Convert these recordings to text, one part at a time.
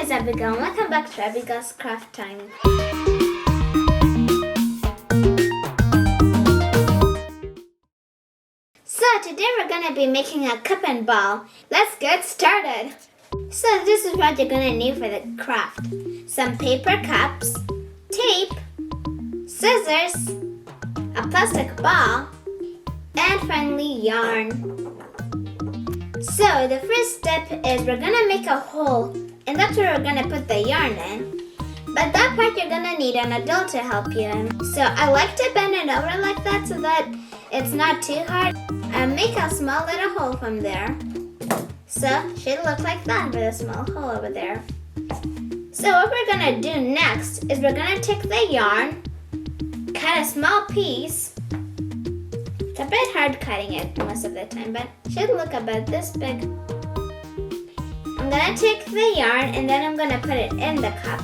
is Abigail. Welcome back to Abigail's Craft Time. So today we're going to be making a cup and ball. Let's get started. So this is what you're going to need for the craft. Some paper cups, tape, scissors, a plastic ball, and finally yarn. So the first step is we're going to make a hole, and that's where we're going to put the yarn in. But that part you're going to need an adult to help you in. So I like to bend it over like that so that it's not too hard. And make a small little hole from there. So it should look like that with a small hole over there. So what we're going to do next is we're going to take the yarn, cut a small piece. It's a bit hard cutting it most of the time, but it should look about this big. I'm going to take the yarn and then I'm going to put it in the cup.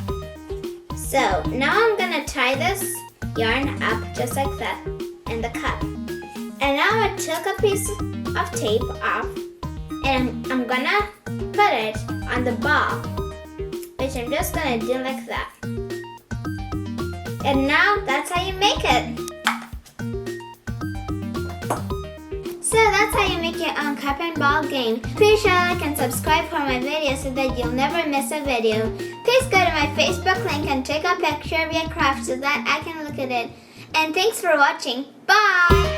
So now I'm going to tie this yarn up just like that in the cup. And now I took a piece of tape off and I'm going to put it on the ball, which I'm just going to do like that. And now that's how you make it. So that's how you make your own cup and ball game. Please share, like, and subscribe for my videos so that you'll never miss a video. Please go to my Facebook link and take a picture of your craft so that I can look at it. And thanks for watching. Bye!